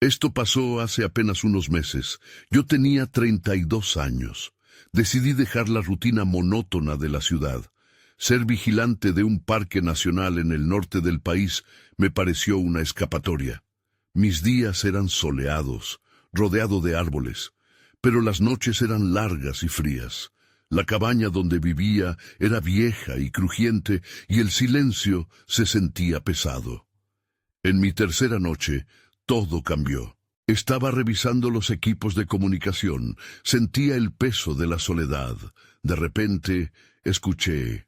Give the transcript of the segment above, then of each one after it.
Esto pasó hace apenas unos meses. Yo tenía 32 años. Decidí dejar la rutina monótona de la ciudad. Ser vigilante de un parque nacional en el norte del país me pareció una escapatoria. Mis días eran soleados, rodeado de árboles, pero las noches eran largas y frías. La cabaña donde vivía era vieja y crujiente y el silencio se sentía pesado. En mi tercera noche, todo cambió. Estaba revisando los equipos de comunicación, sentía el peso de la soledad. De repente, escuché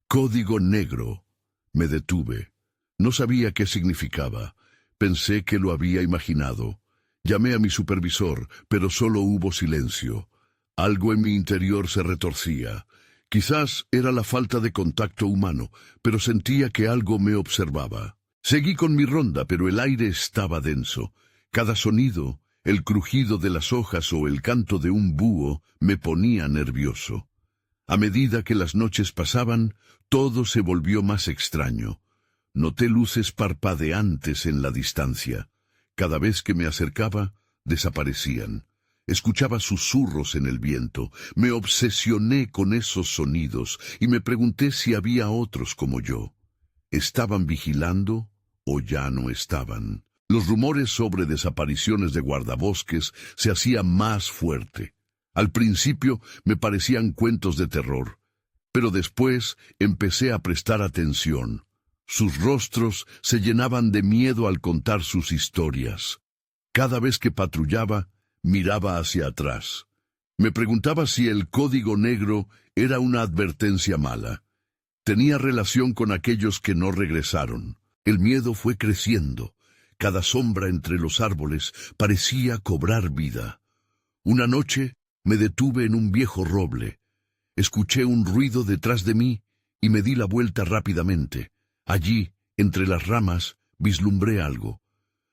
código negro. Me detuve. No sabía qué significaba. Pensé que lo había imaginado. Llamé a mi supervisor, pero solo hubo silencio. Algo en mi interior se retorcía. Quizás era la falta de contacto humano, pero sentía que algo me observaba. Seguí con mi ronda, pero el aire estaba denso. Cada sonido, el crujido de las hojas o el canto de un búho, me ponía nervioso. A medida que las noches pasaban, todo se volvió más extraño. Noté luces parpadeantes en la distancia. Cada vez que me acercaba, desaparecían. Escuchaba susurros en el viento. Me obsesioné con esos sonidos y me pregunté si había otros como yo. ¿Estaban vigilando o ya no estaban? Los rumores sobre desapariciones de guardabosques se hacían más fuerte. Al principio me parecían cuentos de terror, pero después empecé a prestar atención. Sus rostros se llenaban de miedo al contar sus historias. Cada vez que patrullaba, miraba hacia atrás. Me preguntaba si el código negro era una advertencia mala. Tenía relación con aquellos que no regresaron. El miedo fue creciendo. Cada sombra entre los árboles parecía cobrar vida. Una noche me detuve en un viejo roble. Escuché un ruido detrás de mí y me di la vuelta rápidamente. Allí, entre las ramas, vislumbré algo.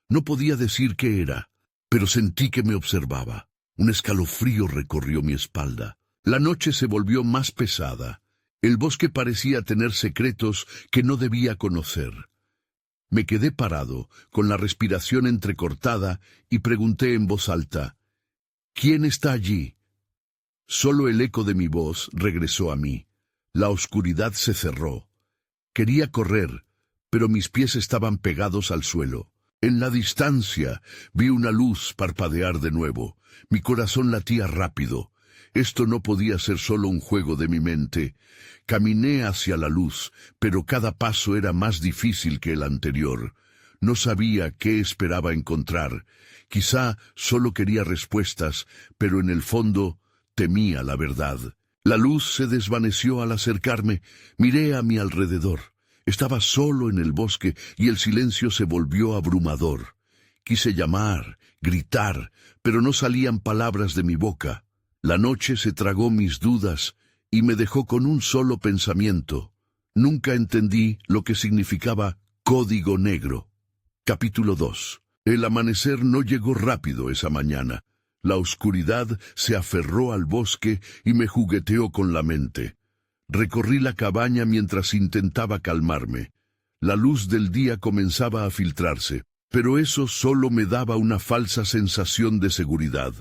No podía decir qué era, pero sentí que me observaba. Un escalofrío recorrió mi espalda. La noche se volvió más pesada. El bosque parecía tener secretos que no debía conocer. Me quedé parado, con la respiración entrecortada, y pregunté en voz alta, ¿quién está allí? Solo el eco de mi voz regresó a mí. La oscuridad se cerró. Quería correr, pero mis pies estaban pegados al suelo. En la distancia vi una luz parpadear de nuevo. Mi corazón latía rápido. Esto no podía ser solo un juego de mi mente. Caminé hacia la luz, pero cada paso era más difícil que el anterior. No sabía qué esperaba encontrar. Quizá solo quería respuestas, pero en el fondo temía la verdad. La luz se desvaneció al acercarme. Miré a mi alrededor. Estaba solo en el bosque y el silencio se volvió abrumador. Quise llamar, gritar, pero no salían palabras de mi boca. La noche se tragó mis dudas y me dejó con un solo pensamiento. Nunca entendí lo que significaba código negro. Capítulo 2. El amanecer no llegó rápido esa mañana. La oscuridad se aferró al bosque y me jugueteó con la mente. Recorrí la cabaña mientras intentaba calmarme. La luz del día comenzaba a filtrarse, pero eso solo me daba una falsa sensación de seguridad.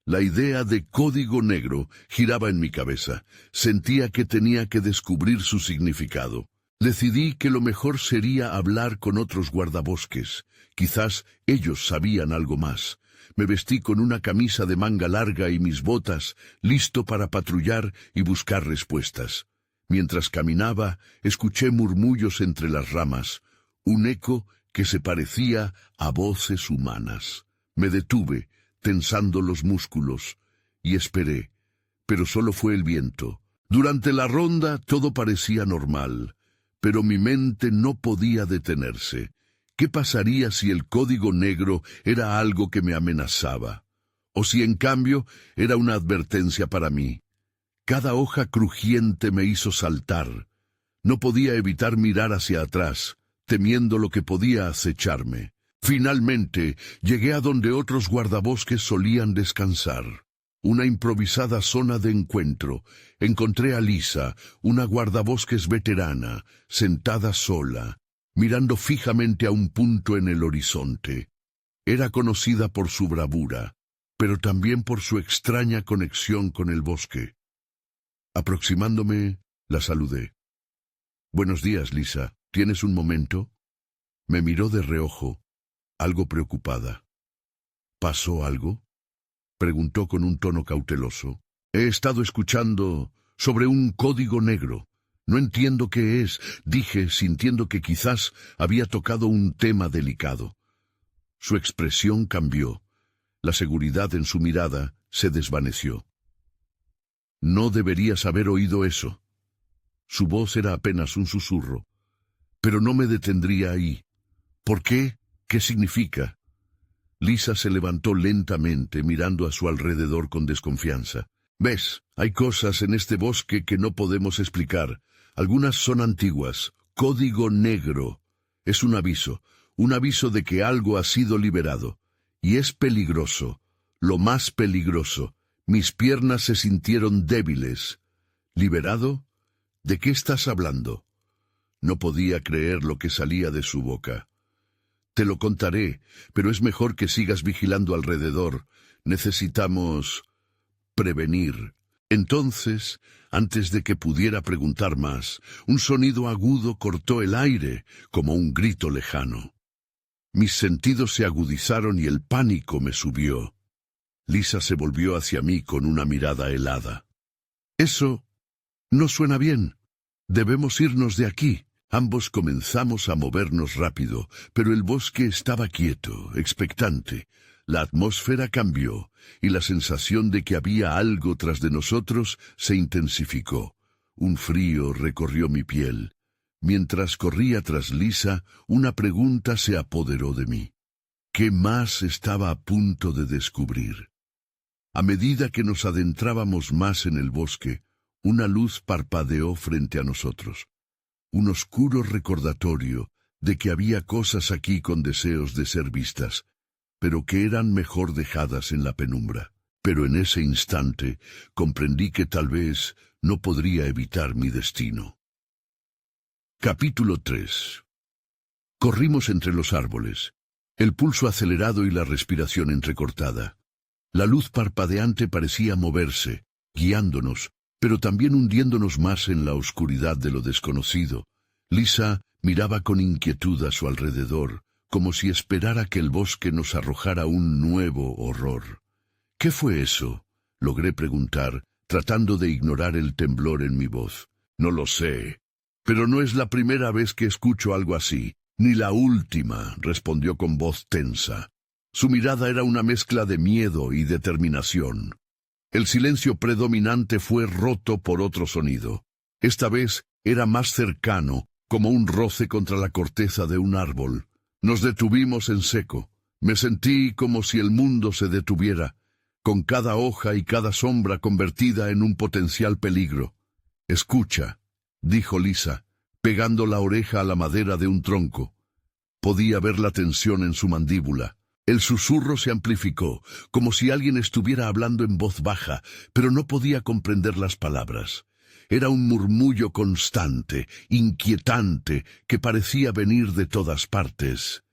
La idea de código negro giraba en mi cabeza. Sentía que tenía que descubrir su significado. Decidí que lo mejor sería hablar con otros guardabosques. Quizás ellos sabían algo más. Me vestí con una camisa de manga larga y mis botas, listo para patrullar y buscar respuestas. Mientras caminaba, escuché murmullos entre las ramas, un eco que se parecía a voces humanas. Me detuve, tensando los músculos, y esperé, pero solo fue el viento. Durante la ronda todo parecía normal, pero mi mente no podía detenerse. ¿Qué pasaría si el código negro era algo que me amenazaba? ¿O si en cambio era una advertencia para mí? Cada hoja crujiente me hizo saltar. No podía evitar mirar hacia atrás, temiendo lo que podía acecharme. Finalmente, llegué a donde otros guardabosques solían descansar. Una improvisada zona de encuentro. Encontré a Lisa, una guardabosques veterana, sentada sola, mirando fijamente a un punto en el horizonte. Era conocida por su bravura, pero también por su extraña conexión con el bosque. Aproximándome, la saludé. «Buenos días, Lisa. ¿Tienes un momento?» Me miró de reojo, algo preocupada. «¿Pasó algo?», preguntó con un tono cauteloso. «He estado escuchando sobre un código negro. No entiendo qué es», dije, sintiendo que quizás había tocado un tema delicado. Su expresión cambió. La seguridad en su mirada se desvaneció. «No deberías haber oído eso». Su voz era apenas un susurro. «Pero no me detendría ahí. ¿Por qué? ¿Qué significa?». Lisa se levantó lentamente, mirando a su alrededor con desconfianza. «Ves, hay cosas en este bosque que no podemos explicar. Algunas son antiguas. Código negro. Es un aviso de que algo ha sido liberado. Y es peligroso, lo más peligroso. Mis piernas se sintieron débiles». «¿Liberado? ¿De qué estás hablando?». No podía creer lo que salía de su boca. «Te lo contaré, pero es mejor que sigas vigilando alrededor. Necesitamos prevenir». Entonces, antes de que pudiera preguntar más, un sonido agudo cortó el aire, como un grito lejano. Mis sentidos se agudizaron y el pánico me subió. Lisa se volvió hacia mí con una mirada helada. «Eso no suena bien. Debemos irnos de aquí». Ambos comenzamos a movernos rápido, pero el bosque estaba quieto, expectante. La atmósfera cambió, y la sensación de que había algo tras de nosotros se intensificó. Un frío recorrió mi piel. Mientras corría tras Lisa, una pregunta se apoderó de mí. ¿Qué más estaba a punto de descubrir? A medida que nos adentrábamos más en el bosque, una luz parpadeó frente a nosotros. Un oscuro recordatorio de que había cosas aquí con deseos de ser vistas, pero que eran mejor dejadas en la penumbra. Pero en ese instante comprendí que tal vez no podría evitar mi destino. Capítulo 3. Corrimos entre los árboles, el pulso acelerado y la respiración entrecortada. La luz parpadeante parecía moverse, guiándonos, pero también hundiéndonos más en la oscuridad de lo desconocido. Lisa miraba con inquietud a su alrededor, como si esperara que el bosque nos arrojara un nuevo horror. «¿Qué fue eso?», logré preguntar, tratando de ignorar el temblor en mi voz. «No lo sé, pero no es la primera vez que escucho algo así, ni la última», respondió con voz tensa. Su mirada era una mezcla de miedo y determinación. El silencio predominante fue roto por otro sonido. Esta vez era más cercano, como un roce contra la corteza de un árbol. Nos detuvimos en seco. Me sentí como si el mundo se detuviera, con cada hoja y cada sombra convertida en un potencial peligro. «Escucha», dijo Lisa, pegando la oreja a la madera de un tronco. Podía ver la tensión en su mandíbula. El susurro se amplificó, como si alguien estuviera hablando en voz baja, pero no podía comprender las palabras. Era un murmullo constante, inquietante, que parecía venir de todas partes.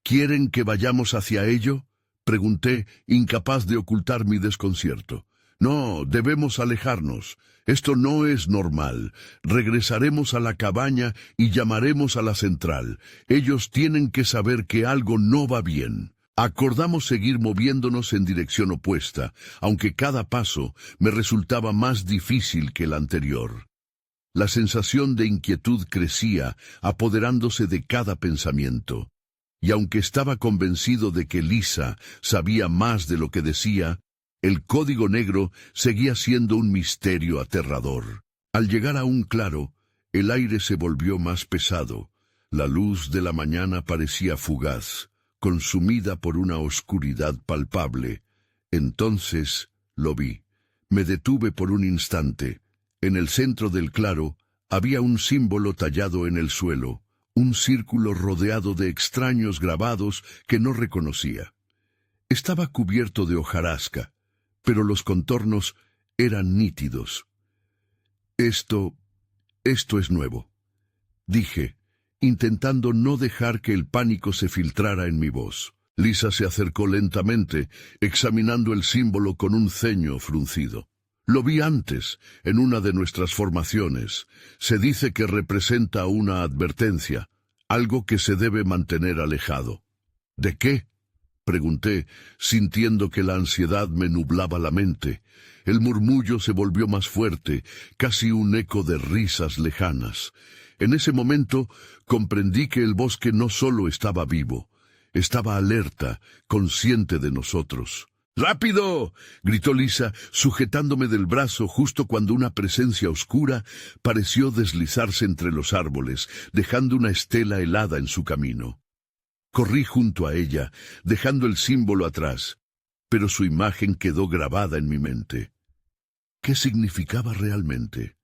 «¿Quieren que vayamos hacia ello?», pregunté, incapaz de ocultar mi desconcierto. «No, debemos alejarnos. Esto no es normal. Regresaremos a la cabaña y llamaremos a la central. Ellos tienen que saber que algo no va bien». Acordamos seguir moviéndonos en dirección opuesta, aunque cada paso me resultaba más difícil que el anterior. La sensación de inquietud crecía, apoderándose de cada pensamiento. Y aunque estaba convencido de que Lisa sabía más de lo que decía, el código negro seguía siendo un misterio aterrador. Al llegar a un claro, el aire se volvió más pesado. La luz de la mañana parecía fugaz, consumida por una oscuridad palpable. Entonces lo vi. Me detuve por un instante. En el centro del claro había un símbolo tallado en el suelo, un círculo rodeado de extraños grabados que no reconocía. Estaba cubierto de hojarasca, pero los contornos eran nítidos. Esto es nuevo», dije, intentando no dejar que el pánico se filtrara en mi voz. Lisa se acercó lentamente, examinando el símbolo con un ceño fruncido. Lo vi antes, en una de nuestras formaciones. Se dice que representa una advertencia, algo que se debe mantener alejado. ¿De qué?, pregunté, sintiendo que la ansiedad me nublaba la mente. El murmullo se volvió más fuerte, casi un eco de risas lejanas. En ese momento comprendí que el bosque no solo estaba vivo, estaba alerta, consciente de nosotros. ¡Rápido!, gritó Lisa, sujetándome del brazo justo cuando una presencia oscura pareció deslizarse entre los árboles, dejando una estela helada en su camino. Corrí junto a ella, dejando el símbolo atrás, pero su imagen quedó grabada en mi mente. ¿Qué significaba realmente?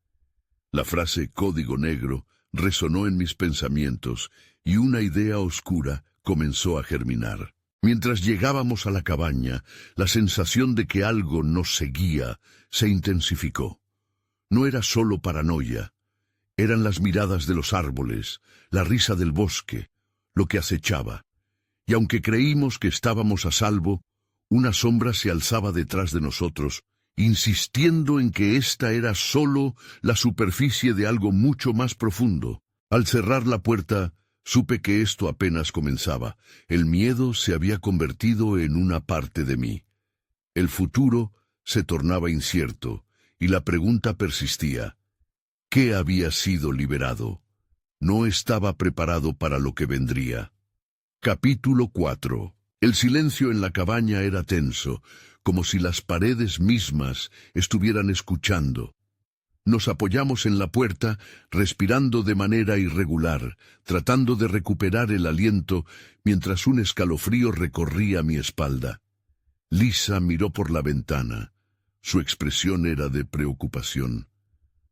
La frase código negro resonó en mis pensamientos y una idea oscura comenzó a germinar. Mientras llegábamos a la cabaña, la sensación de que algo nos seguía se intensificó. No era solo paranoia, eran las miradas de los árboles, la risa del bosque, lo que acechaba. Y aunque creímos que estábamos a salvo, una sombra se alzaba detrás de nosotros, insistiendo en que esta era solo la superficie de algo mucho más profundo. Al cerrar la puerta, supe que esto apenas comenzaba. El miedo se había convertido en una parte de mí. El futuro se tornaba incierto, y la pregunta persistía. ¿Qué había sido liberado? No estaba preparado para lo que vendría. Capítulo 4. El silencio en la cabaña era tenso, como si las paredes mismas estuvieran escuchando. Nos apoyamos en la puerta, respirando de manera irregular, tratando de recuperar el aliento, mientras un escalofrío recorría mi espalda. Lisa miró por la ventana. Su expresión era de preocupación.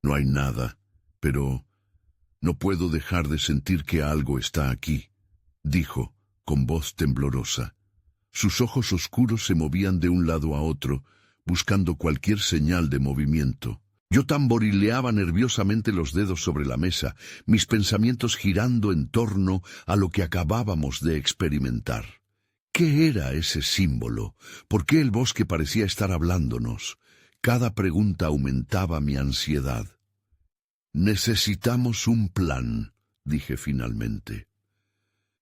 No hay nada, pero no puedo dejar de sentir que algo está aquí, dijo, con voz temblorosa. Sus ojos oscuros se movían de un lado a otro, buscando cualquier señal de movimiento. Yo tamborileaba nerviosamente los dedos sobre la mesa, mis pensamientos girando en torno a lo que acabábamos de experimentar. ¿Qué era ese símbolo? ¿Por qué el bosque parecía estar hablándonos? Cada pregunta aumentaba mi ansiedad. Necesitamos un plan, dije finalmente.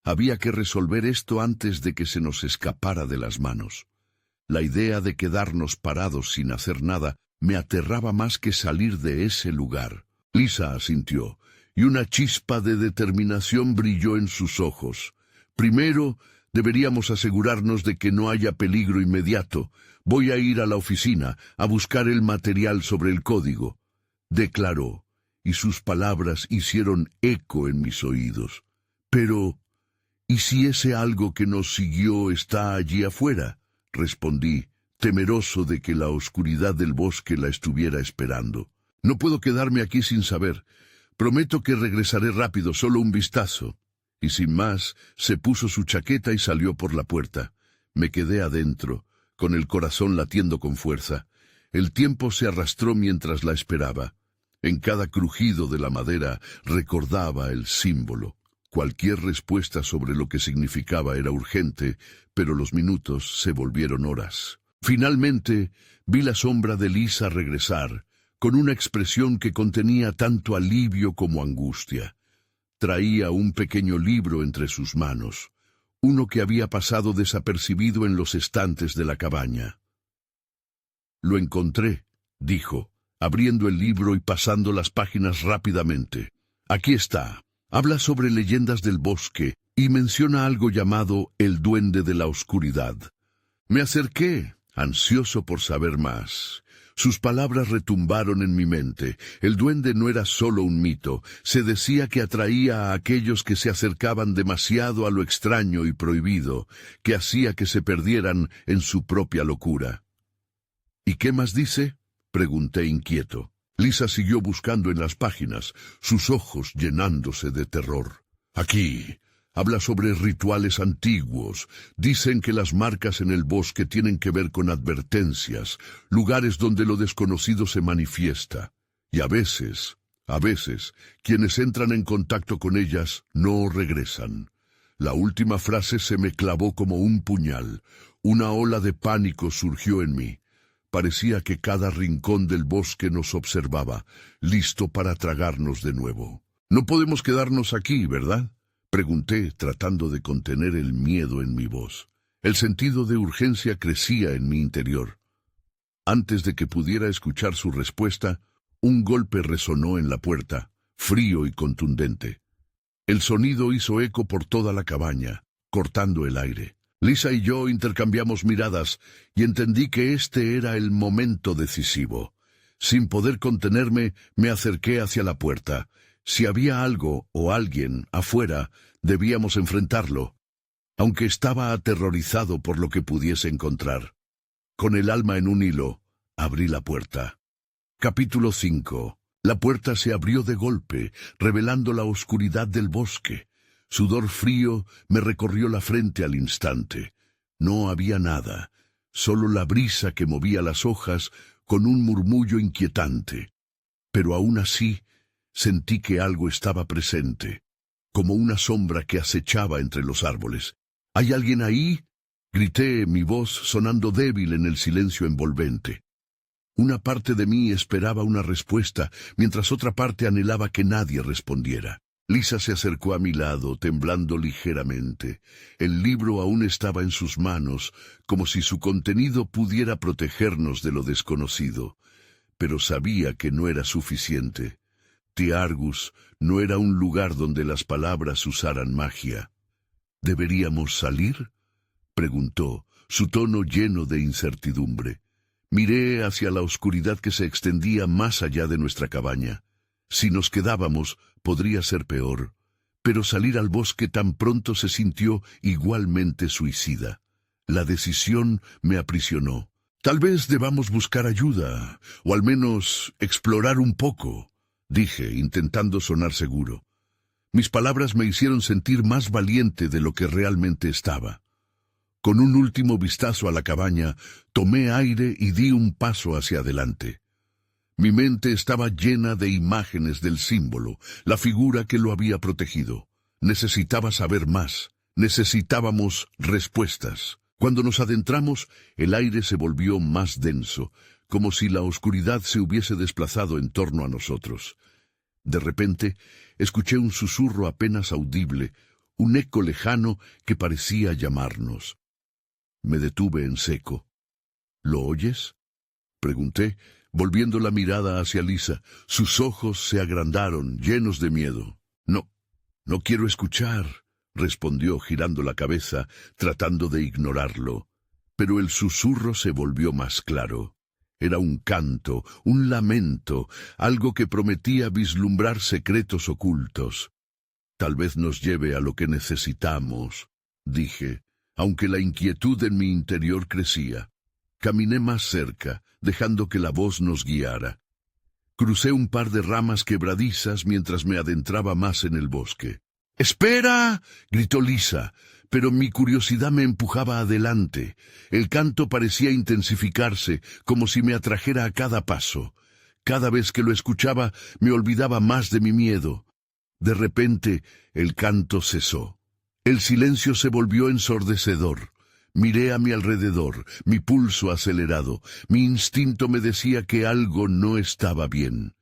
Había que resolver esto antes de que se nos escapara de las manos. La idea de quedarnos parados sin hacer nada me aterraba más que salir de ese lugar. Lisa asintió, y una chispa de determinación brilló en sus ojos. Primero, deberíamos asegurarnos de que no haya peligro inmediato. Voy a ir a la oficina a buscar el material sobre el código, declaró, y sus palabras hicieron eco en mis oídos. Pero, ¿y si ese algo que nos siguió está allí afuera?, respondí, temeroso de que la oscuridad del bosque la estuviera esperando. No puedo quedarme aquí sin saber. Prometo que regresaré rápido, solo un vistazo. Y sin más, se puso su chaqueta y salió por la puerta. Me quedé adentro, con el corazón latiendo con fuerza. El tiempo se arrastró mientras la esperaba. En cada crujido de la madera recordaba el símbolo. Cualquier respuesta sobre lo que significaba era urgente, pero los minutos se volvieron horas. Finalmente, vi la sombra de Lisa regresar, con una expresión que contenía tanto alivio como angustia. Traía un pequeño libro entre sus manos, uno que había pasado desapercibido en los estantes de la cabaña. «Lo encontré», dijo, abriendo el libro y pasando las páginas rápidamente. «Aquí está. Habla sobre leyendas del bosque y menciona algo llamado el Duende de la Oscuridad». Me acerqué, ansioso por saber más. Sus palabras retumbaron en mi mente. El duende no era solo un mito. Se decía que atraía a aquellos que se acercaban demasiado a lo extraño y prohibido, que hacía que se perdieran en su propia locura. «¿Y qué más dice?», pregunté inquieto. Lisa siguió buscando en las páginas, sus ojos llenándose de terror. «Aquí. Habla sobre rituales antiguos. Dicen que las marcas en el bosque tienen que ver con advertencias, lugares donde lo desconocido se manifiesta. Y a veces, quienes entran en contacto con ellas no regresan. La última frase se me clavó como un puñal. Una ola de pánico surgió en mí. Parecía que cada rincón del bosque nos observaba, listo para tragarnos de nuevo. «No podemos quedarnos aquí, ¿verdad?», pregunté, tratando de contener el miedo en mi voz. El sentido de urgencia crecía en mi interior. Antes de que pudiera escuchar su respuesta, un golpe resonó en la puerta, frío y contundente. El sonido hizo eco por toda la cabaña, cortando el aire. Lisa y yo intercambiamos miradas y entendí que este era el momento decisivo. Sin poder contenerme, me acerqué hacia la puerta. Si había algo o alguien afuera, debíamos enfrentarlo, aunque estaba aterrorizado por lo que pudiese encontrar. Con el alma en un hilo, abrí la puerta. Capítulo 5. La puerta se abrió de golpe, revelando la oscuridad del bosque. Sudor frío me recorrió la frente al instante. No había nada, solo la brisa que movía las hojas con un murmullo inquietante. Pero aún así, sentí que algo estaba presente, como una sombra que acechaba entre los árboles. «¿Hay alguien ahí?», grité, mi voz sonando débil en el silencio envolvente. Una parte de mí esperaba una respuesta, mientras otra parte anhelaba que nadie respondiera. Lisa se acercó a mi lado, temblando ligeramente. El libro aún estaba en sus manos, como si su contenido pudiera protegernos de lo desconocido. Pero sabía que no era suficiente. Tiargus no era un lugar donde las palabras usaran magia. «¿Deberíamos salir?», preguntó, su tono lleno de incertidumbre. Miré hacia la oscuridad que se extendía más allá de nuestra cabaña. Si nos quedábamos, podría ser peor, pero salir al bosque tan pronto se sintió igualmente suicida. La decisión me aprisionó. «Tal vez debamos buscar ayuda, o al menos explorar un poco», dije, intentando sonar seguro. Mis palabras me hicieron sentir más valiente de lo que realmente estaba. Con un último vistazo a la cabaña, tomé aire y di un paso hacia adelante. Mi mente estaba llena de imágenes del símbolo, la figura que lo había protegido. Necesitaba saber más. Necesitábamos respuestas. Cuando nos adentramos, el aire se volvió más denso, como si la oscuridad se hubiese desplazado en torno a nosotros. De repente, escuché un susurro apenas audible, un eco lejano que parecía llamarnos. Me detuve en seco. «¿Lo oyes?», pregunté, volviendo la mirada hacia Lisa. Sus ojos se agrandaron, llenos de miedo. No quiero escuchar», respondió girando la cabeza, tratando de ignorarlo. Pero el susurro se volvió más claro. Era un canto, un lamento, algo que prometía vislumbrar secretos ocultos. «Tal vez nos lleve a lo que necesitamos», dije, aunque la inquietud en mi interior crecía. Caminé más cerca, dejando que la voz nos guiara. Crucé un par de ramas quebradizas mientras me adentraba más en el bosque. «¡Espera!», gritó Lisa, pero mi curiosidad me empujaba adelante. El canto parecía intensificarse, como si me atrajera a cada paso. Cada vez que lo escuchaba, me olvidaba más de mi miedo. De repente, el canto cesó. El silencio se volvió ensordecedor. Miré a mi alrededor, mi pulso acelerado. Mi instinto me decía que algo no estaba bien.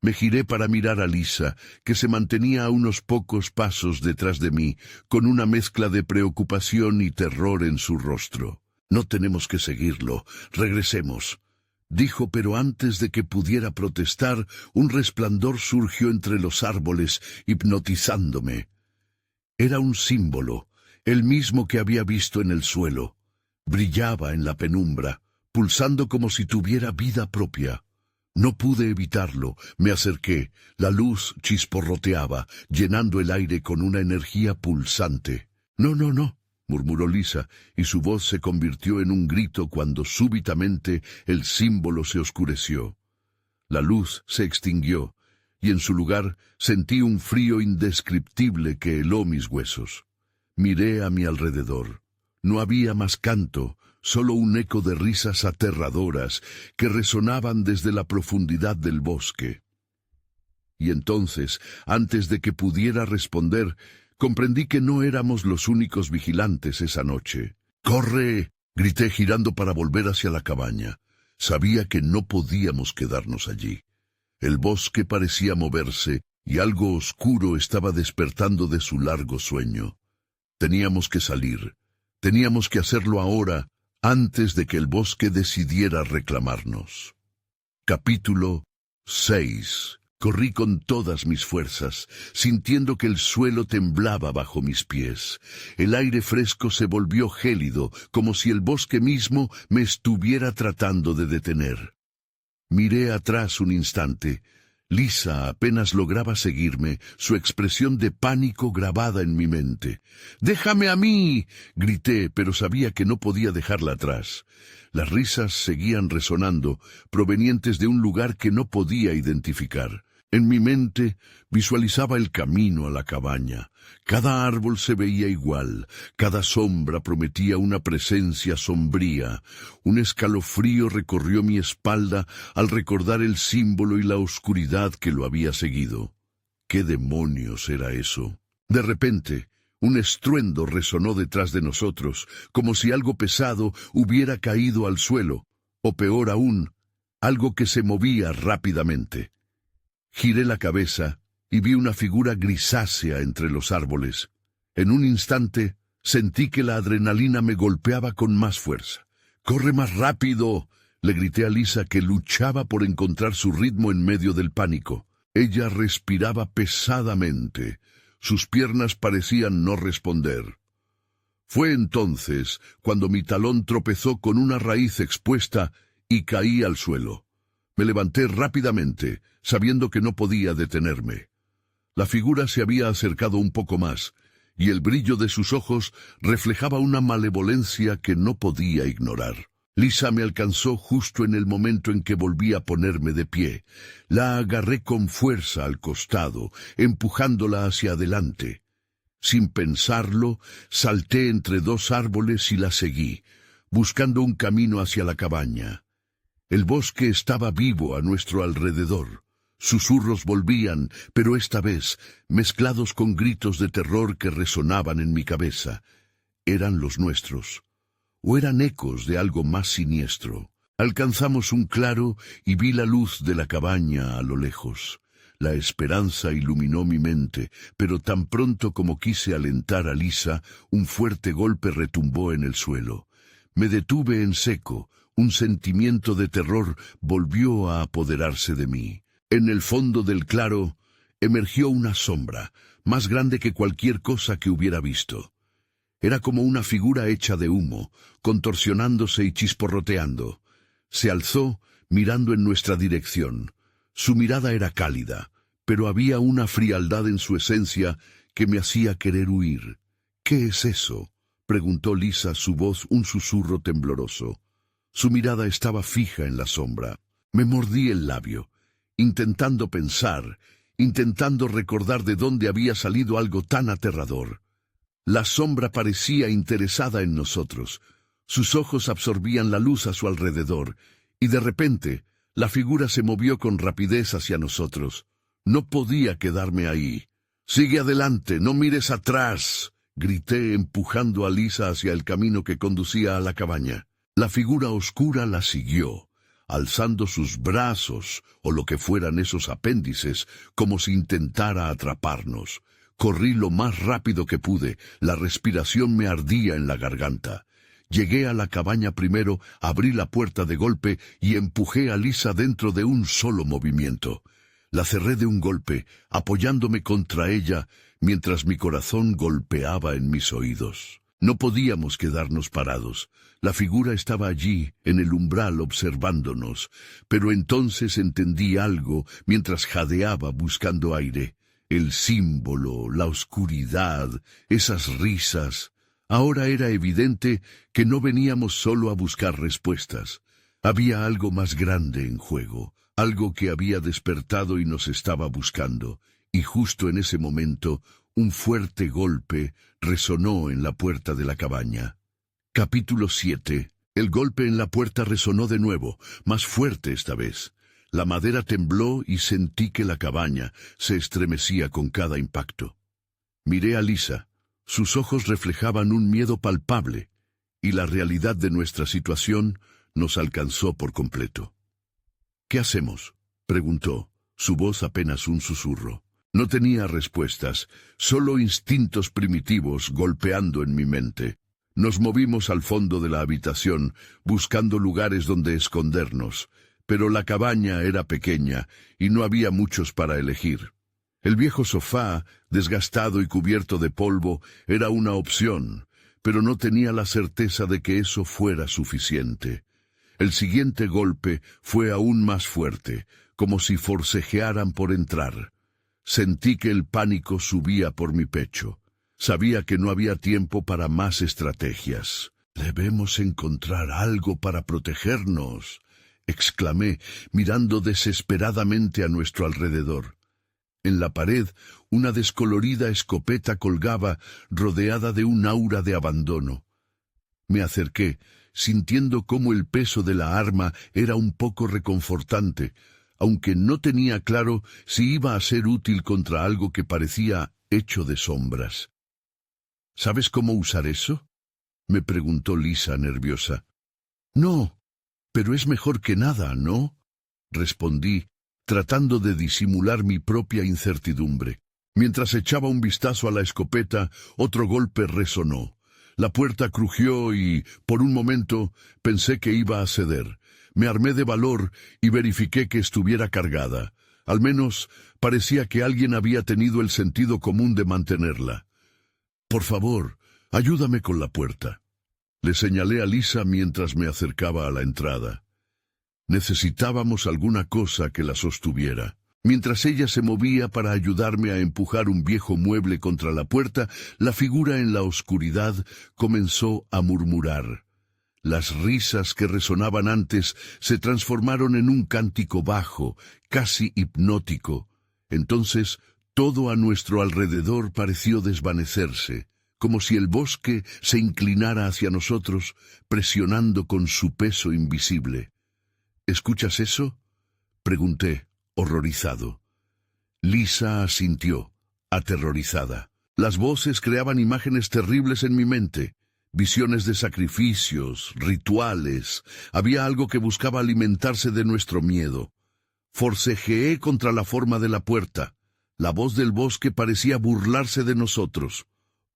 Me giré para mirar a Lisa, que se mantenía a unos pocos pasos detrás de mí, con una mezcla de preocupación y terror en su rostro. «No tenemos que seguirlo. Regresemos», dijo, pero antes de que pudiera protestar, un resplandor surgió entre los árboles, hipnotizándome. Era un símbolo, el mismo que había visto en el suelo. Brillaba en la penumbra, pulsando como si tuviera vida propia. No pude evitarlo, me acerqué. La luz chisporroteaba, llenando el aire con una energía pulsante. «No», murmuró Lisa, y su voz se convirtió en un grito cuando súbitamente el símbolo se oscureció. La luz se extinguió, y en su lugar sentí un frío indescriptible que heló mis huesos. Miré a mi alrededor. No había más canto, solo un eco de risas aterradoras que resonaban desde la profundidad del bosque. Y entonces, antes de que pudiera responder, Comprendí que no éramos los únicos vigilantes esa noche. ¡Corre!, grité girando para volver hacia la cabaña. Sabía que no podíamos quedarnos allí. El bosque parecía moverse y algo oscuro estaba despertando de su largo sueño. Teníamos que salir. Teníamos que hacerlo ahora, antes de que el bosque decidiera reclamarnos. Capítulo 6. Corrí con todas mis fuerzas, sintiendo que el suelo temblaba bajo mis pies. El aire fresco se volvió gélido, como si el bosque mismo me estuviera tratando de detener. Miré atrás un instante. Lisa apenas lograba seguirme, su expresión de pánico grabada en mi mente. «¡Déjame a mí!», grité, pero sabía que no podía dejarla atrás. Las risas seguían resonando, provenientes de un lugar que no podía identificar. En mi mente visualizaba el camino a la cabaña. Cada árbol se veía igual, cada sombra prometía una presencia sombría. Un escalofrío recorrió mi espalda al recordar el símbolo y la oscuridad que lo había seguido. ¿Qué demonios era eso? De repente, un estruendo resonó detrás de nosotros, como si algo pesado hubiera caído al suelo, o peor aún, algo que se movía rápidamente. Giré la cabeza y vi una figura grisácea entre los árboles. En un instante sentí que la adrenalina me golpeaba con más fuerza. «¡Corre más rápido!», le grité a Lisa, que luchaba por encontrar su ritmo en medio del pánico. Ella respiraba pesadamente. Sus piernas parecían no responder. Fue entonces cuando mi talón tropezó con una raíz expuesta y caí al suelo. Me levanté rápidamente, sabiendo que no podía detenerme. La figura se había acercado un poco más, y el brillo de sus ojos reflejaba una malevolencia que no podía ignorar. Lisa me alcanzó justo en el momento en que volví a ponerme de pie. La agarré con fuerza al costado, empujándola hacia adelante. Sin pensarlo, salté entre dos árboles y la seguí, buscando un camino hacia la cabaña. El bosque estaba vivo a nuestro alrededor. Susurros volvían, pero esta vez mezclados con gritos de terror que resonaban en mi cabeza. ¿Eran los nuestros? ¿O eran ecos de algo más siniestro? Alcanzamos un claro y vi la luz de la cabaña a lo lejos. La esperanza iluminó mi mente, pero tan pronto como quise alentar a Lisa, un fuerte golpe retumbó en el suelo. Me detuve en seco. Un sentimiento de terror volvió a apoderarse de mí. En el fondo del claro emergió una sombra, más grande que cualquier cosa que hubiera visto. Era como una figura hecha de humo, contorsionándose y chisporroteando. Se alzó, mirando en nuestra dirección. Su mirada era cálida, pero había una frialdad en su esencia que me hacía querer huir. «¿Qué es eso?», preguntó Lisa, su voz un susurro tembloroso. Su mirada estaba fija en la sombra. Me mordí el labio, intentando pensar, intentando recordar de dónde había salido algo tan aterrador. La sombra parecía interesada en nosotros. Sus ojos absorbían la luz a su alrededor, y de repente la figura se movió con rapidez hacia nosotros. No podía quedarme ahí. «Sigue adelante, no mires atrás», grité, empujando a Lisa hacia el camino que conducía a la cabaña. La figura oscura la siguió, alzando sus brazos o lo que fueran esos apéndices, como si intentara atraparnos. Corrí lo más rápido que pude, la respiración me ardía en la garganta. Llegué a la cabaña primero, abrí la puerta de golpe y empujé a Lisa dentro de un solo movimiento. La cerré de un golpe, apoyándome contra ella, mientras mi corazón golpeaba en mis oídos. No podíamos quedarnos parados. La figura estaba allí, en el umbral, observándonos, pero entonces entendí algo mientras jadeaba buscando aire. El símbolo, la oscuridad, esas risas. Ahora era evidente que no veníamos solo a buscar respuestas. Había algo más grande en juego, algo que había despertado y nos estaba buscando, y justo en ese momento un fuerte golpe resonó en la puerta de la cabaña. Capítulo 7. El golpe en la puerta resonó de nuevo, más fuerte esta vez. La madera tembló y sentí que la cabaña se estremecía con cada impacto. Miré a Lisa. Sus ojos reflejaban un miedo palpable, y la realidad de nuestra situación nos alcanzó por completo. «¿Qué hacemos?», preguntó, su voz apenas un susurro. No tenía respuestas, solo instintos primitivos golpeando en mi mente. Nos movimos al fondo de la habitación, buscando lugares donde escondernos, pero la cabaña era pequeña y no había muchos para elegir. El viejo sofá, desgastado y cubierto de polvo, era una opción, pero no tenía la certeza de que eso fuera suficiente. El siguiente golpe fue aún más fuerte, como si forcejearan por entrar. Sentí que el pánico subía por mi pecho. Sabía que no había tiempo para más estrategias. «Debemos encontrar algo para protegernos», exclamé, mirando desesperadamente a nuestro alrededor. En la pared, una descolorida escopeta colgaba, rodeada de un aura de abandono. Me acerqué, sintiendo cómo el peso de la arma era un poco reconfortante, aunque no tenía claro si iba a ser útil contra algo que parecía hecho de sombras. «¿Sabes cómo usar eso?», me preguntó Lisa nerviosa. «No, pero es mejor que nada, ¿no?», respondí, tratando de disimular mi propia incertidumbre. Mientras echaba un vistazo a la escopeta, otro golpe resonó. La puerta crujió y, por un momento, pensé que iba a ceder. Me armé de valor y verifiqué que estuviera cargada. Al menos, parecía que alguien había tenido el sentido común de mantenerla. «Por favor, ayúdame con la puerta», le señalé a Lisa mientras me acercaba a la entrada. Necesitábamos alguna cosa que la sostuviera. Mientras ella se movía para ayudarme a empujar un viejo mueble contra la puerta, la figura en la oscuridad comenzó a murmurar. Las risas que resonaban antes se transformaron en un cántico bajo, casi hipnótico. Entonces, todo a nuestro alrededor pareció desvanecerse, como si el bosque se inclinara hacia nosotros, presionando con su peso invisible. «¿Escuchas eso?», pregunté, horrorizado. Lisa asintió, aterrorizada. Las voces creaban imágenes terribles en mi mente, visiones de sacrificios, rituales. Había algo que buscaba alimentarse de nuestro miedo. Forcejeé contra la forma de la puerta. La voz del bosque parecía burlarse de nosotros.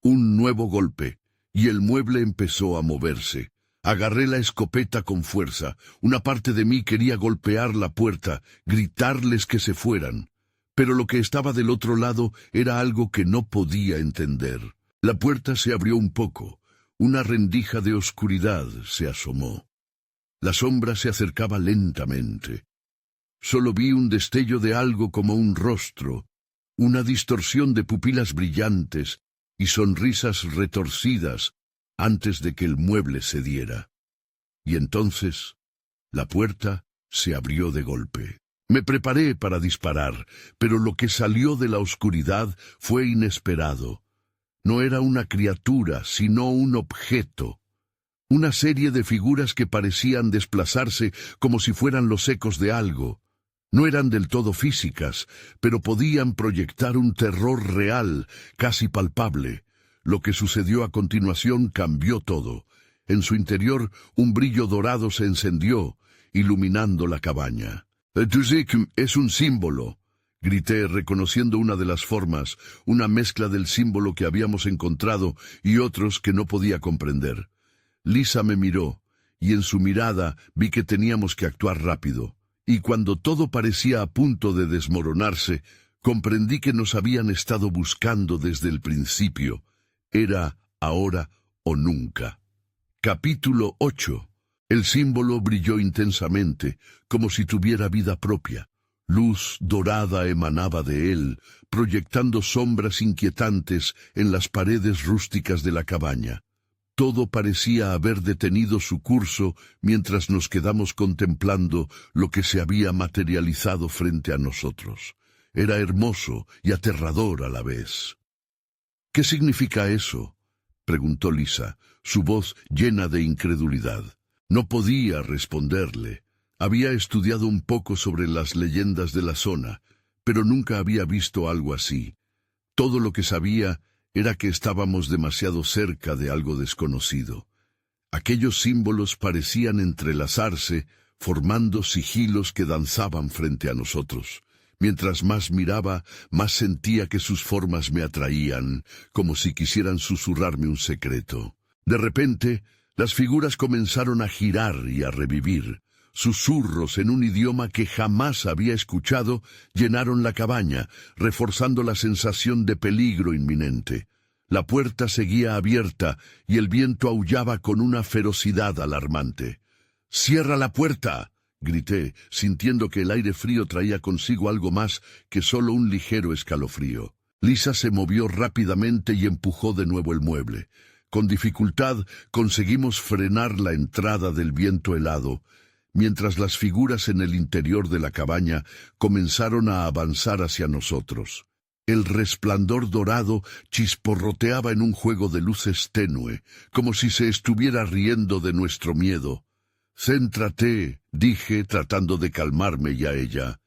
Un nuevo golpe, y el mueble empezó a moverse. Agarré la escopeta con fuerza. Una parte de mí quería golpear la puerta, gritarles que se fueran. Pero lo que estaba del otro lado era algo que no podía entender. La puerta se abrió un poco. Una rendija de oscuridad se asomó. La sombra se acercaba lentamente. Solo vi un destello de algo como un rostro, una distorsión de pupilas brillantes y sonrisas retorcidas antes de que el mueble cediera. Y entonces, la puerta se abrió de golpe. Me preparé para disparar, pero lo que salió de la oscuridad fue inesperado. No era una criatura, sino un objeto. Una serie de figuras que parecían desplazarse como si fueran los ecos de algo. No eran del todo físicas, pero podían proyectar un terror real, casi palpable. Lo que sucedió a continuación cambió todo. En su interior, un brillo dorado se encendió, iluminando la cabaña. «Tuzik es un símbolo», grité, reconociendo una de las formas, una mezcla del símbolo que habíamos encontrado y otros que no podía comprender. Lisa me miró, y en su mirada vi que teníamos que actuar rápido. Y cuando todo parecía a punto de desmoronarse, comprendí que nos habían estado buscando desde el principio. Era ahora o nunca. Capítulo 8. El símbolo brilló intensamente, como si tuviera vida propia. Luz dorada emanaba de él, proyectando sombras inquietantes en las paredes rústicas de la cabaña. Todo parecía haber detenido su curso mientras nos quedamos contemplando lo que se había materializado frente a nosotros. Era hermoso y aterrador a la vez. «¿Qué significa eso?», preguntó Lisa, su voz llena de incredulidad. No podía responderle. Había estudiado un poco sobre las leyendas de la zona, pero nunca había visto algo así. Todo lo que sabía era que estábamos demasiado cerca de algo desconocido. Aquellos símbolos parecían entrelazarse, formando sigilos que danzaban frente a nosotros. Mientras más miraba, más sentía que sus formas me atraían, como si quisieran susurrarme un secreto. De repente, las figuras comenzaron a girar y a revivir. Susurros en un idioma que jamás había escuchado llenaron la cabaña, reforzando la sensación de peligro inminente. La puerta seguía abierta y el viento aullaba con una ferocidad alarmante. «¡Cierra la puerta!», grité, sintiendo que el aire frío traía consigo algo más que solo un ligero escalofrío. Lisa se movió rápidamente y empujó de nuevo el mueble. Con dificultad conseguimos frenar la entrada del viento helado, mientras las figuras en el interior de la cabaña comenzaron a avanzar hacia nosotros. El resplandor dorado chisporroteaba en un juego de luces tenue, como si se estuviera riendo de nuestro miedo. «Céntrate», dije, tratando de calmarme y a ella.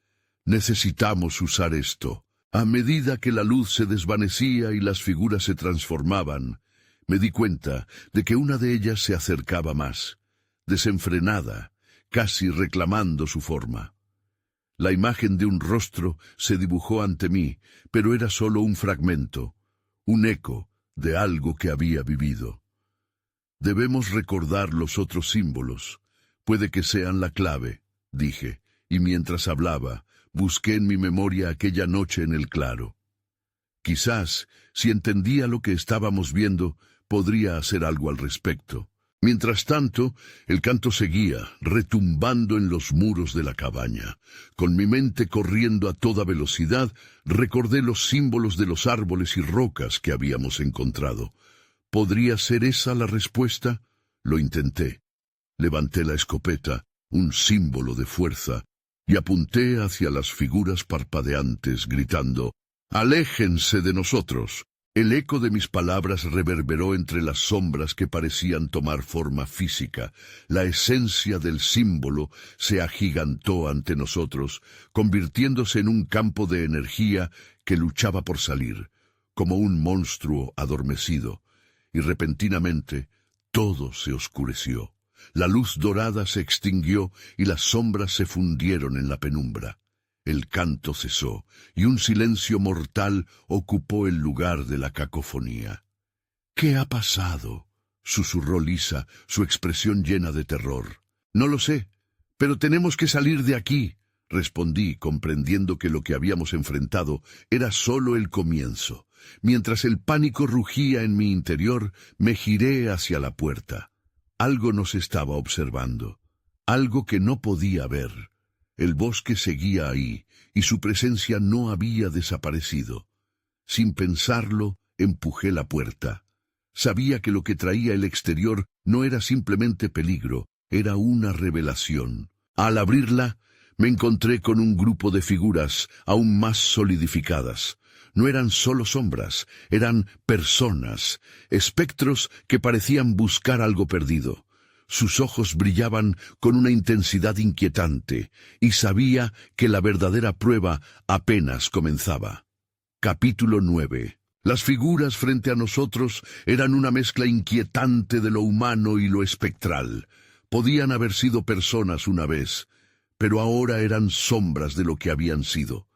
«Necesitamos usar esto». A medida que la luz se desvanecía y las figuras se transformaban, me di cuenta de que una de ellas se acercaba más, desenfrenada, casi reclamando su forma. La imagen de un rostro se dibujó ante mí, pero era solo un fragmento, un eco de algo que había vivido. Debemos recordar los otros símbolos. Puede que sean la clave, dije, y mientras hablaba, busqué en mi memoria aquella noche en el claro. Quizás, si entendía lo que estábamos viendo, podría hacer algo al respecto. Mientras tanto, el canto seguía, retumbando en los muros de la cabaña. Con mi mente corriendo a toda velocidad, recordé los símbolos de los árboles y rocas que habíamos encontrado. ¿Podría ser esa la respuesta? Lo intenté. Levanté la escopeta, un símbolo de fuerza, y apunté hacia las figuras parpadeantes, gritando: «¡Aléjense de nosotros!». El eco de mis palabras reverberó entre las sombras que parecían tomar forma física. La esencia del símbolo se agigantó ante nosotros, convirtiéndose en un campo de energía que luchaba por salir, como un monstruo adormecido, y repentinamente todo se oscureció. La luz dorada se extinguió y las sombras se fundieron en la penumbra. El canto cesó, y un silencio mortal ocupó el lugar de la cacofonía. «¿Qué ha pasado?», susurró Lisa, su expresión llena de terror. «No lo sé, pero tenemos que salir de aquí», respondí, comprendiendo que lo que habíamos enfrentado era solo el comienzo. Mientras el pánico rugía en mi interior, me giré hacia la puerta. Algo nos estaba observando, algo que no podía ver. El bosque seguía ahí, y su presencia no había desaparecido. Sin pensarlo, empujé la puerta. Sabía que lo que traía el exterior no era simplemente peligro, era una revelación. Al abrirla, me encontré con un grupo de figuras aún más solidificadas. No eran solo sombras, eran personas, espectros que parecían buscar algo perdido. Sus ojos brillaban con una intensidad inquietante, y sabía que la verdadera prueba apenas comenzaba. Capítulo 9. Las figuras frente a nosotros eran una mezcla inquietante de lo humano y lo espectral. Podían haber sido personas una vez, pero ahora eran sombras de lo que habían sido.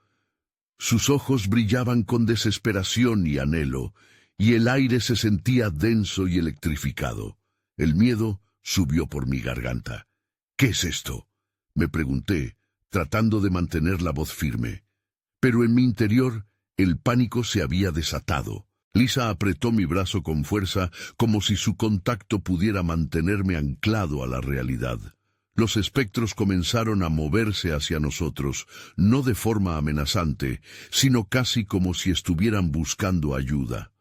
Sus ojos brillaban con desesperación y anhelo, y el aire se sentía denso y electrificado. El miedo subió por mi garganta. «¿Qué es esto?», me pregunté, tratando de mantener la voz firme. Pero en mi interior, el pánico se había desatado. Lisa apretó mi brazo con fuerza, como si su contacto pudiera mantenerme anclado a la realidad. Los espectros comenzaron a moverse hacia nosotros, no de forma amenazante, sino casi como si estuvieran buscando ayuda.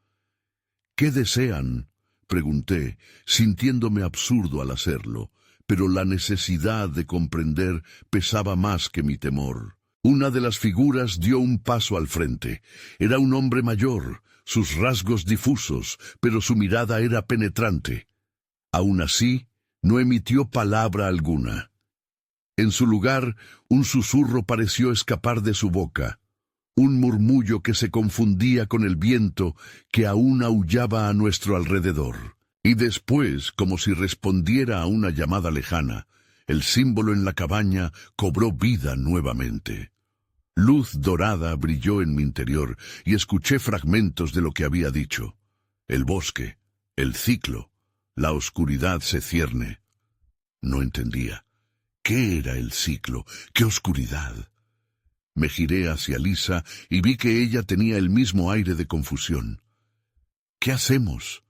«¿Qué desean?», pregunté, sintiéndome absurdo al hacerlo, pero la necesidad de comprender pesaba más que mi temor. Una de las figuras dio un paso al frente. Era un hombre mayor, sus rasgos difusos, pero su mirada era penetrante. Aún así, no emitió palabra alguna. En su lugar, un susurro pareció escapar de su boca. un murmullo que se confundía con el viento que aún aullaba a nuestro alrededor. Y después, como si respondiera a una llamada lejana, el símbolo en la cabaña cobró vida nuevamente. Luz dorada brilló en mi interior y escuché fragmentos de lo que había dicho. El bosque, el ciclo, la oscuridad se cierne. No entendía. ¿Qué era el ciclo? ¿Qué oscuridad? Me giré hacia Lisa y vi que ella tenía el mismo aire de confusión. ¿Qué hacemos?,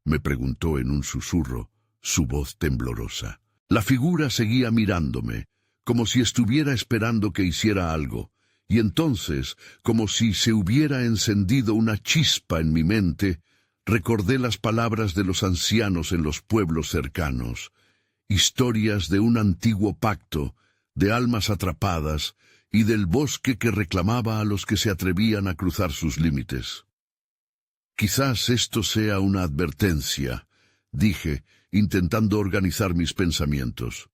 me preguntó en un susurro, su voz temblorosa. La figura seguía mirándome, como si estuviera esperando que hiciera algo, y entonces, como si se hubiera encendido una chispa en mi mente, recordé las palabras de los ancianos en los pueblos cercanos, historias de un antiguo pacto, de almas atrapadas y del bosque que reclamaba a los que se atrevían a cruzar sus límites. Quizás esto sea una advertencia, dije, intentando organizar mis pensamientos.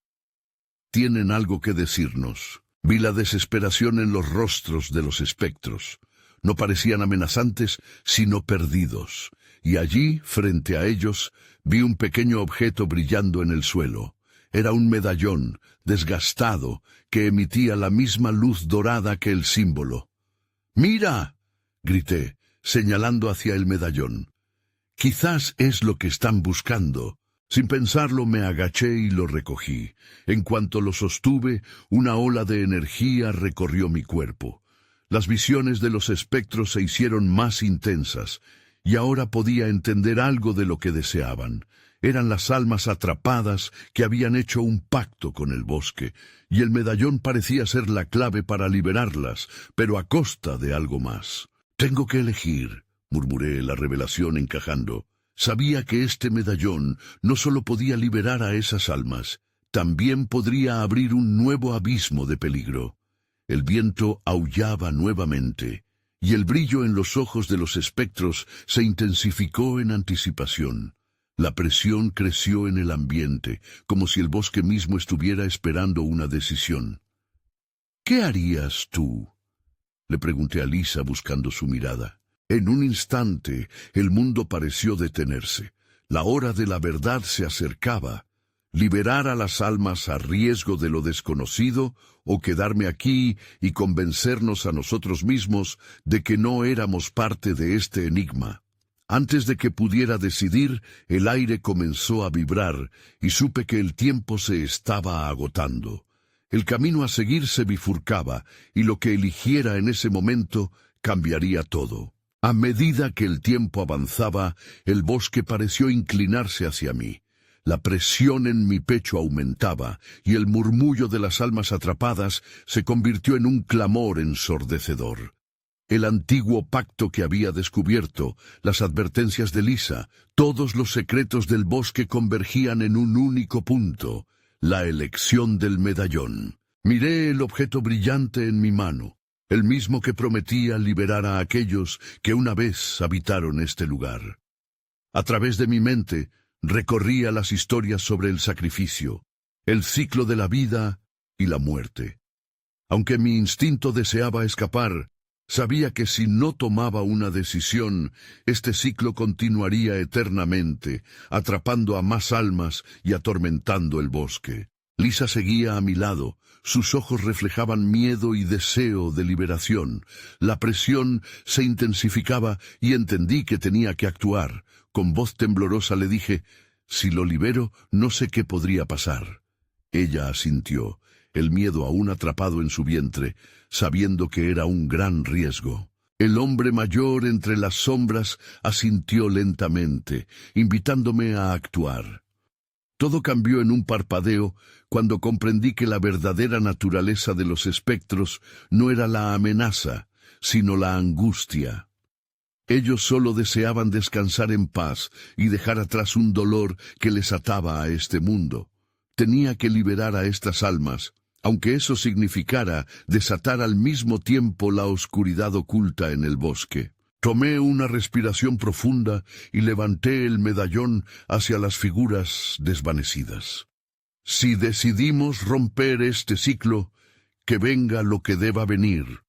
Tienen algo que decirnos. Vi la desesperación en los rostros de los espectros. No parecían amenazantes, sino perdidos. Y allí, frente a ellos, vi un pequeño objeto brillando en el suelo. Era un medallón, desgastado, que emitía la misma luz dorada que el símbolo. ¡Mira!, grité, señalando hacia el medallón. Quizás es lo que están buscando. Sin pensarlo me agaché y lo recogí. En cuanto lo sostuve, una ola de energía recorrió mi cuerpo. Las visiones de los espectros se hicieron más intensas, y ahora podía entender algo de lo que deseaban. Eran las almas atrapadas que habían hecho un pacto con el bosque, y el medallón parecía ser la clave para liberarlas, pero a costa de algo más. «Tengo que elegir», murmuré, la revelación encajando. Sabía que este medallón no solo podía liberar a esas almas, también podría abrir un nuevo abismo de peligro. El viento aullaba nuevamente, y el brillo en los ojos de los espectros se intensificó en anticipación. La presión creció en el ambiente, como si el bosque mismo estuviera esperando una decisión. «¿Qué harías tú?», le pregunté a Lisa buscando su mirada. En un instante, el mundo pareció detenerse. La hora de la verdad se acercaba. Liberar a las almas a riesgo de lo desconocido, o quedarme aquí y convencernos a nosotros mismos de que no éramos parte de este enigma. Antes de que pudiera decidir, el aire comenzó a vibrar y supe que el tiempo se estaba agotando. El camino a seguir se bifurcaba, y lo que eligiera en ese momento cambiaría todo. A medida que el tiempo avanzaba, el bosque pareció inclinarse hacia mí. La presión en mi pecho aumentaba, y el murmullo de las almas atrapadas se convirtió en un clamor ensordecedor. El antiguo pacto que había descubierto, las advertencias de Lisa, todos los secretos del bosque convergían en un único punto: la elección del medallón. Miré el objeto brillante en mi mano, el mismo que prometía liberar a aquellos que una vez habitaron este lugar. A través de mi mente recorría las historias sobre el sacrificio, el ciclo de la vida y la muerte. Aunque mi instinto deseaba escapar, sabía que si no tomaba una decisión, este ciclo continuaría eternamente, atrapando a más almas y atormentando el bosque. Lisa seguía a mi lado. Sus ojos reflejaban miedo y deseo de liberación. La presión se intensificaba y entendí que tenía que actuar. Con voz temblorosa le dije: «Si lo libero, no sé qué podría pasar». Ella asintió, el miedo aún atrapado en su vientre, sabiendo que era un gran riesgo. El hombre mayor entre las sombras asintió lentamente, invitándome a actuar. Todo cambió en un parpadeo cuando comprendí que la verdadera naturaleza de los espectros no era la amenaza, sino la angustia. Ellos solo deseaban descansar en paz y dejar atrás un dolor que les ataba a este mundo. Tenía que liberar a estas almas, aunque eso significara desatar al mismo tiempo la oscuridad oculta en el bosque. Tomé una respiración profunda y levanté el medallón hacia las figuras desvanecidas. Si decidimos romper este ciclo, que venga lo que deba venir.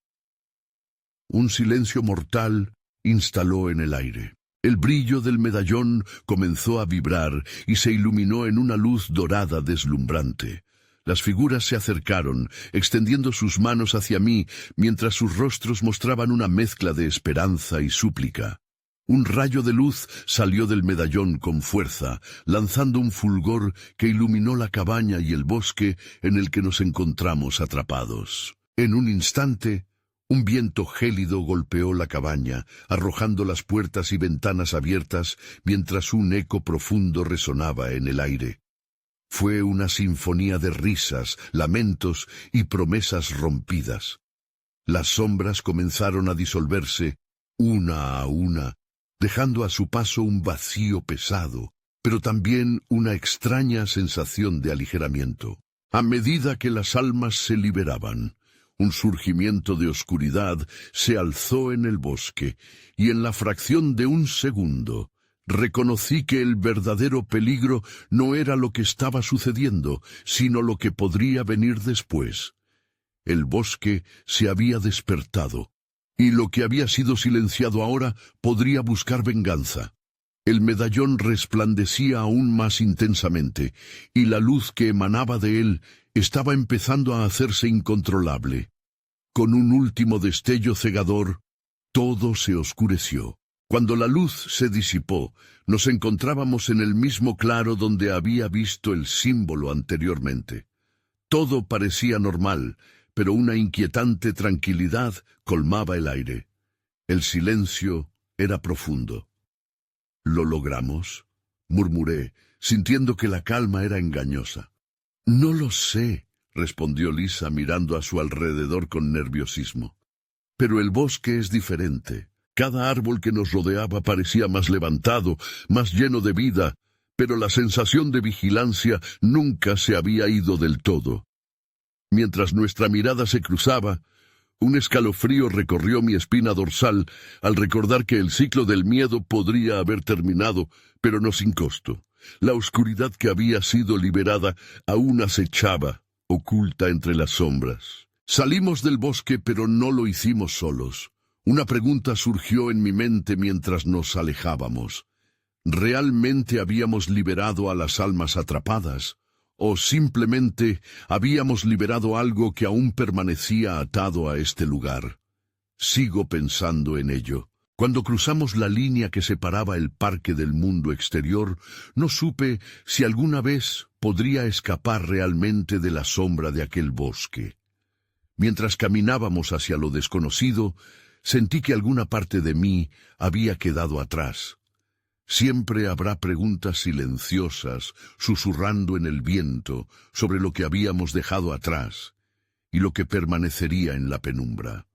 Un silencio mortal instaló en el aire. El brillo del medallón comenzó a vibrar y se iluminó en una luz dorada deslumbrante. Las figuras se acercaron, extendiendo sus manos hacia mí, mientras sus rostros mostraban una mezcla de esperanza y súplica. Un rayo de luz salió del medallón con fuerza, lanzando un fulgor que iluminó la cabaña y el bosque en el que nos encontramos atrapados. En un instante, un viento gélido golpeó la cabaña, arrojando las puertas y ventanas abiertas, mientras un eco profundo resonaba en el aire. Fue una sinfonía de risas, lamentos y promesas rompidas. Las sombras comenzaron a disolverse, una a una, dejando a su paso un vacío pesado, pero también una extraña sensación de aligeramiento. A medida que las almas se liberaban, un surgimiento de oscuridad se alzó en el bosque, y en la fracción de un segundo, reconocí que el verdadero peligro no era lo que estaba sucediendo, sino lo que podría venir después. El bosque se había despertado, y lo que había sido silenciado ahora podría buscar venganza. El medallón resplandecía aún más intensamente, y la luz que emanaba de él estaba empezando a hacerse incontrolable. Con un último destello cegador, todo se oscureció. Cuando la luz se disipó, nos encontrábamos en el mismo claro donde había visto el símbolo anteriormente. Todo parecía normal, pero una inquietante tranquilidad colmaba el aire. El silencio era profundo. —¿Lo logramos? —murmuré, sintiendo que la calma era engañosa. —No lo sé —respondió Lisa mirando a su alrededor con nerviosismo—. Pero el bosque es diferente. Cada árbol que nos rodeaba parecía más levantado, más lleno de vida, pero la sensación de vigilancia nunca se había ido del todo. Mientras nuestra mirada se cruzaba, un escalofrío recorrió mi espina dorsal al recordar que el ciclo del miedo podría haber terminado, pero no sin costo. La oscuridad que había sido liberada aún acechaba, oculta entre las sombras. Salimos del bosque, pero no lo hicimos solos. Una pregunta surgió en mi mente mientras nos alejábamos. ¿Realmente habíamos liberado a las almas atrapadas? ¿O simplemente habíamos liberado algo que aún permanecía atado a este lugar? Sigo pensando en ello. Cuando cruzamos la línea que separaba el parque del mundo exterior, no supe si alguna vez podría escapar realmente de la sombra de aquel bosque. Mientras caminábamos hacia lo desconocido, sentí que alguna parte de mí había quedado atrás. Siempre habrá preguntas silenciosas, susurrando en el viento, sobre lo que habíamos dejado atrás y lo que permanecería en la penumbra.